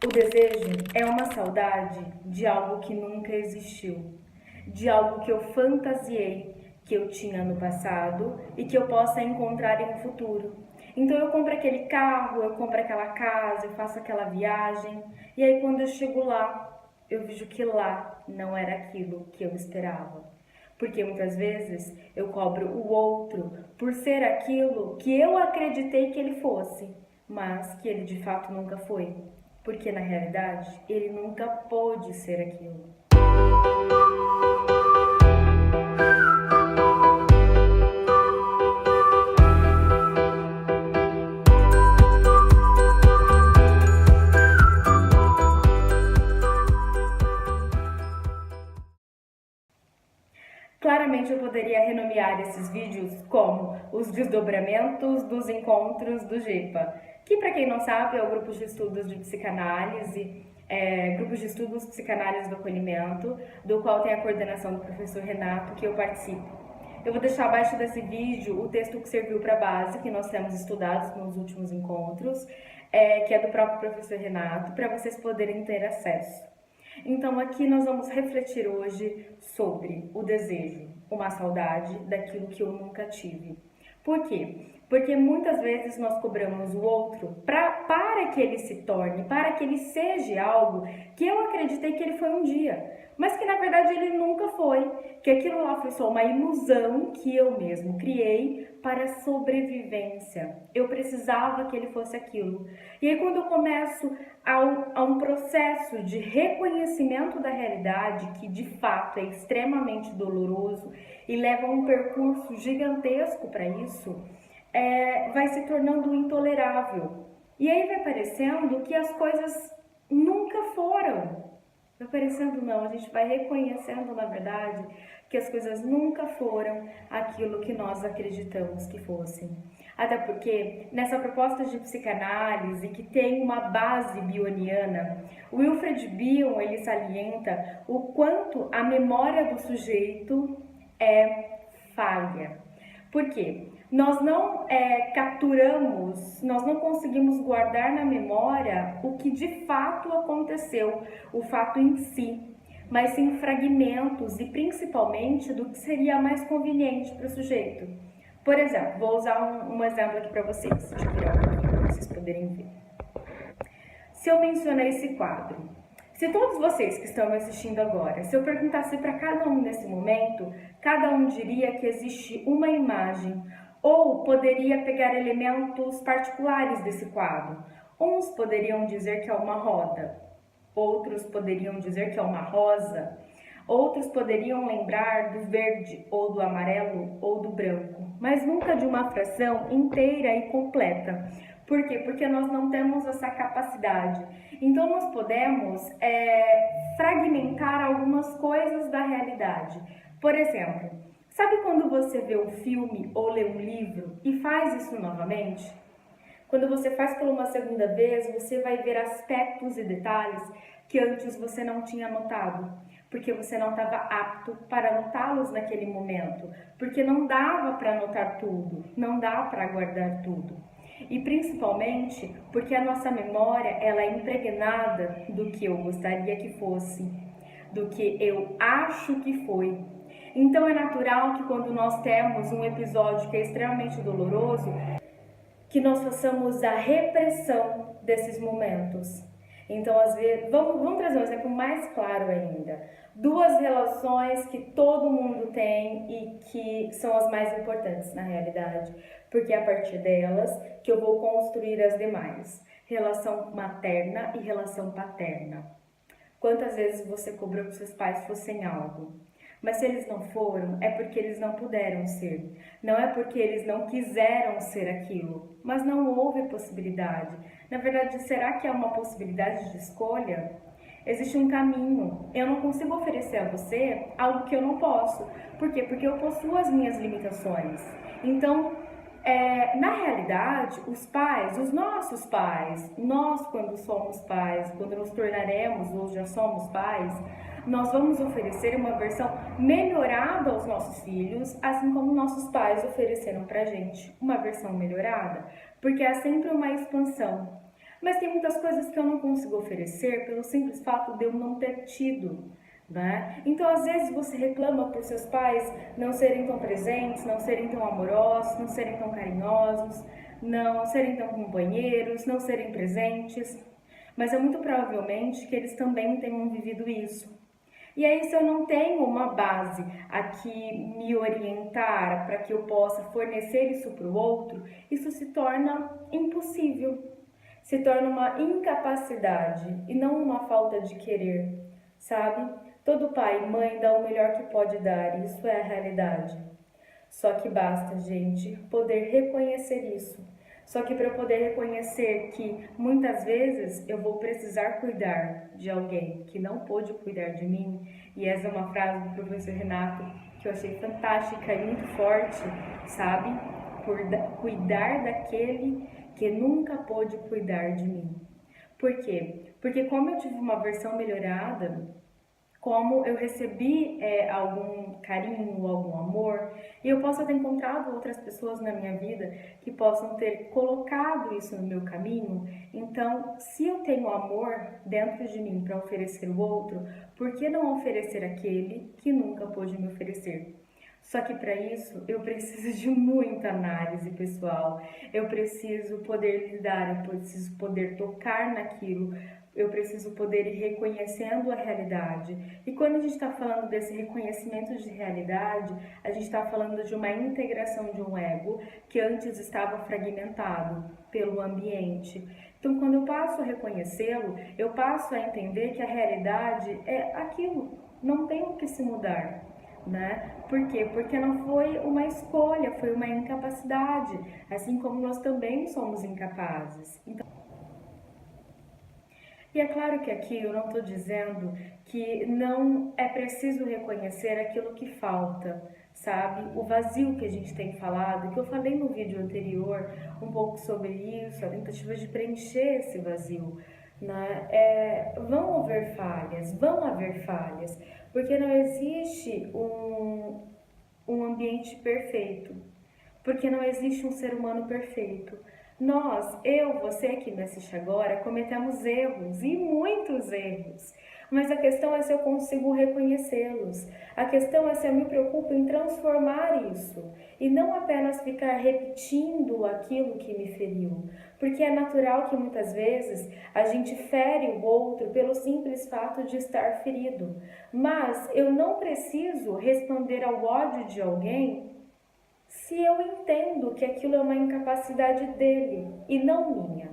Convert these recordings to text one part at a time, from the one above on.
O desejo é uma saudade de algo que nunca existiu, de algo que eu fantasiei que eu tinha no passado e que eu possa encontrar em um futuro. Então eu compro aquele carro, eu compro aquela casa, eu faço aquela viagem, e aí quando eu chego lá, eu vejo que lá não era aquilo que eu esperava. Porque muitas vezes eu cobro o outro por ser aquilo que eu acreditei que ele fosse, mas que ele de fato nunca foi. Porque na realidade ele nunca pôde ser aquilo. Claramente eu poderia renomear esses vídeos como os desdobramentos dos encontros do GEPA, que para quem não sabe é o grupo de estudos de psicanálise, grupo de estudos psicanálise do acolhimento, do qual tem a coordenação do professor Renato, que eu participo. Eu vou deixar abaixo desse vídeo o texto que serviu para base, que nós temos estudado nos últimos encontros, que é do próprio professor Renato, para vocês poderem ter acesso. Então aqui nós vamos refletir hoje sobre o desejo, uma saudade daquilo que eu nunca tive. Por quê? Porque muitas vezes nós cobramos o outro para que ele se torne, para que ele seja algo que eu acreditei que ele foi um dia, mas que na verdade ele nunca foi, que aquilo lá foi só uma ilusão que eu mesmo criei para sobrevivência. Eu precisava que ele fosse aquilo. E aí quando eu começo a um processo de reconhecimento da realidade, que de fato é extremamente doloroso e leva um percurso gigantesco para isso, vai se tornando intolerável. E aí vai parecendo que as coisas nunca foram. Vai parecendo não, a gente vai reconhecendo na verdade que as coisas nunca foram aquilo que nós acreditamos que fossem. Até porque nessa proposta de psicanálise que tem uma base bioniana, o Wilfred Bion ele salienta o quanto a memória do sujeito é falha. Por quê? Nós não capturamos, nós não conseguimos guardar na memória o que de fato aconteceu, o fato em si, mas sim fragmentos e principalmente do que seria mais conveniente para o sujeito. Por exemplo, vou usar um exemplo aqui para vocês, deixa eu virar um pouquinho para vocês poderem ver. Se eu mencionar esse quadro, se todos vocês que estão me assistindo agora, se eu perguntasse para cada um nesse momento, cada um diria que existe uma imagem, ou poderia pegar elementos particulares desse quadro. Uns poderiam dizer que é uma roda, outros poderiam dizer que é uma rosa, outros poderiam lembrar do verde, ou do amarelo, ou do branco, mas nunca de uma fração inteira e completa. Por quê? Porque nós não temos essa capacidade. Então nós podemos fragmentar algumas coisas da realidade. Por exemplo, sabe quando você vê um filme ou lê um livro e faz isso novamente? Quando você faz pela uma segunda vez, você vai ver aspectos e detalhes que antes você não tinha notado, porque você não estava apto para notá-los naquele momento, porque não dava para notar tudo, não dá para guardar tudo. E principalmente porque a nossa memória ela é impregnada do que eu gostaria que fosse, do que eu acho que foi. Então é natural que quando nós temos um episódio que é extremamente doloroso, que nós façamos a repressão desses momentos. Então, às vezes, vamos trazer um exemplo mais claro ainda. Duas relações que todo mundo tem e que são as mais importantes na realidade, porque é a partir delas que eu vou construir as demais. Relação materna e relação paterna. Quantas vezes você cobrou que seus pais fossem algo? Mas se eles não foram, é porque eles não puderam ser. Não é porque eles não quiseram ser aquilo, mas não houve possibilidade. Na verdade, será que é uma possibilidade de escolha? Existe um caminho. Eu não consigo oferecer a você algo que eu não posso. Por quê? Porque eu possuo as minhas limitações. Então, na realidade, os pais, os nossos pais, nós quando somos pais, quando nos tornaremos ou já somos pais, nós vamos oferecer uma versão melhorada aos nossos filhos, assim como nossos pais ofereceram pra gente uma versão melhorada, porque há sempre uma expansão. Mas tem muitas coisas que eu não consigo oferecer pelo simples fato de eu não ter tido, né? Então, às vezes, você reclama por seus pais não serem tão presentes, não serem tão amorosos, não serem tão carinhosos, não serem tão companheiros, não serem presentes. Mas é muito provavelmente que eles também tenham vivido isso. E aí, se eu não tenho uma base a que me orientar para que eu possa fornecer isso para o outro, isso se torna impossível, se torna uma incapacidade e não uma falta de querer, sabe? Todo pai e mãe dá o melhor que pode dar, isso é a realidade. Só que basta, gente, poder reconhecer isso. Só que para eu poder reconhecer que muitas vezes eu vou precisar cuidar de alguém que não pôde cuidar de mim, e essa é uma frase do professor Renato que eu achei fantástica e muito forte, sabe? Por cuidar daquele que nunca pôde cuidar de mim. Por quê? Porque como eu tive uma versão melhorada, como eu recebi algum carinho, algum amor, e eu posso ter encontrado outras pessoas na minha vida que possam ter colocado isso no meu caminho. Então, se eu tenho amor dentro de mim para oferecer o outro, por que não oferecer aquele que nunca pôde me oferecer? Só que para isso eu preciso de muita análise pessoal, eu preciso poder lidar, eu preciso poder tocar naquilo, eu preciso poder ir reconhecendo a realidade. E quando a gente está falando desse reconhecimento de realidade, a gente está falando de uma integração de um ego que antes estava fragmentado pelo ambiente. Então, quando eu passo a reconhecê-lo, eu passo a entender que a realidade é aquilo, não tem o que se mudar. Né? Por quê? Porque não foi uma escolha, foi uma incapacidade, assim como nós também somos incapazes. Então, e é claro que aqui eu não estou dizendo que não é preciso reconhecer aquilo que falta, sabe? O vazio que a gente tem falado, que eu falei no vídeo anterior um pouco sobre isso, a tentativa de preencher esse vazio. Né? Vão haver falhas, porque não existe um ambiente perfeito, porque não existe um ser humano perfeito. Nós, eu, você que me assiste agora, cometemos erros e muitos erros. Mas a questão é se eu consigo reconhecê-los. A questão é se eu me preocupo em transformar isso e não apenas ficar repetindo aquilo que me feriu. Porque é natural que muitas vezes a gente fere o outro pelo simples fato de estar ferido. Mas eu não preciso responder ao ódio de alguém se eu entendo que aquilo é uma incapacidade dele e não minha.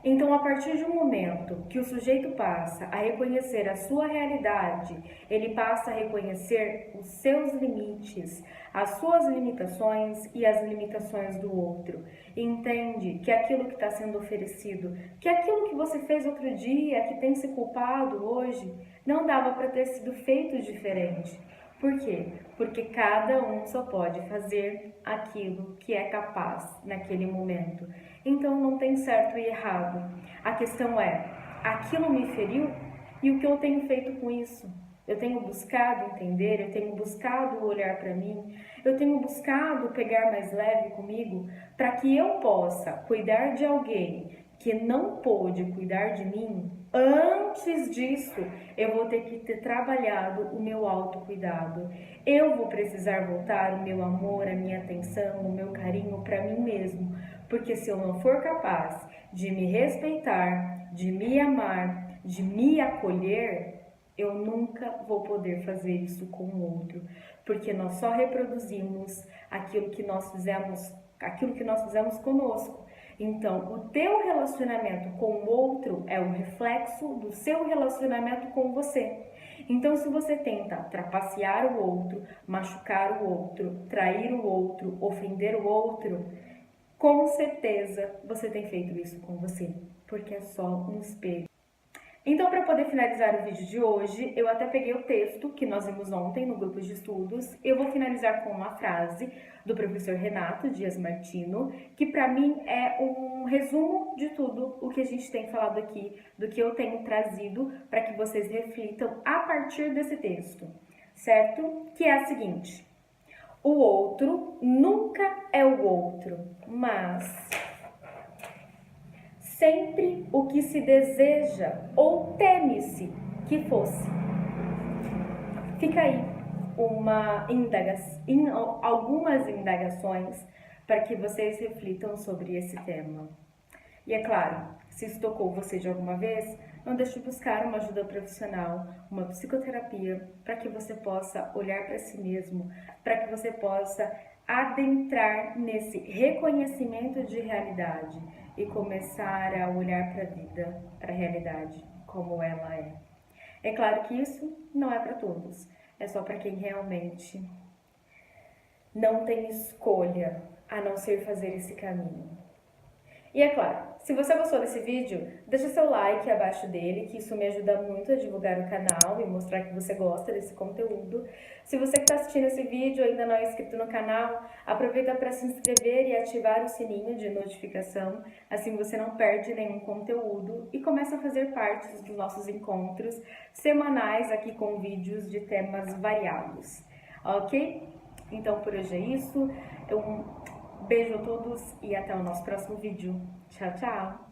Então, a partir de um momento que o sujeito passa a reconhecer a sua realidade, ele passa a reconhecer os seus limites, as suas limitações e as limitações do outro. E entende que aquilo que está sendo oferecido, que aquilo que você fez outro dia, que tem se culpado hoje, não dava para ter sido feito diferente. Por quê? Porque cada um só pode fazer aquilo que é capaz naquele momento. Então não tem certo e errado. A questão é, aquilo me feriu e o que eu tenho feito com isso? Eu tenho buscado entender, eu tenho buscado olhar para mim, eu tenho buscado pegar mais leve comigo para que eu possa cuidar de alguém que não pôde cuidar de mim. Antes disso, eu vou ter que ter trabalhado o meu autocuidado. Eu vou precisar voltar o meu amor, a minha atenção, o meu carinho para mim mesmo. Porque se eu não for capaz de me respeitar, de me amar, de me acolher, eu nunca vou poder fazer isso com o outro. Porque nós só reproduzimos aquilo que nós fizemos conosco. Então, o teu relacionamento com o outro é o reflexo do seu relacionamento com você. Então, se você tenta trapacear o outro, machucar o outro, trair o outro, ofender o outro, com certeza você tem feito isso com você, porque é só um espelho. Então, para poder finalizar o vídeo de hoje, eu até peguei o texto que nós vimos ontem no grupo de estudos. Eu vou finalizar com uma frase do professor Renato Dias Martino, que para mim é um resumo de tudo o que a gente tem falado aqui, do que eu tenho trazido para que vocês reflitam a partir desse texto, certo? Que é a seguinte: o outro nunca é o outro, mas sempre o que se deseja ou teme-se que fosse. Fica aí algumas indagações para que vocês reflitam sobre esse tema. E é claro, se isso tocou você de alguma vez, não deixe de buscar uma ajuda profissional, uma psicoterapia, para que você possa olhar para si mesmo, para que você possa adentrar nesse reconhecimento de realidade e começar a olhar para a vida, para a realidade, como ela é. É claro que isso não é para todos, é só para quem realmente não tem escolha a não ser fazer esse caminho. E é claro, se você gostou desse vídeo, deixa seu like abaixo dele, que isso me ajuda muito a divulgar o canal e mostrar que você gosta desse conteúdo. Se você que está assistindo esse vídeo ainda não é inscrito no canal, aproveita para se inscrever e ativar o sininho de notificação, assim você não perde nenhum conteúdo e começa a fazer parte dos nossos encontros semanais aqui com vídeos de temas variados, ok? Então por hoje é isso. Beijo a todos e até o nosso próximo vídeo. Tchau, tchau!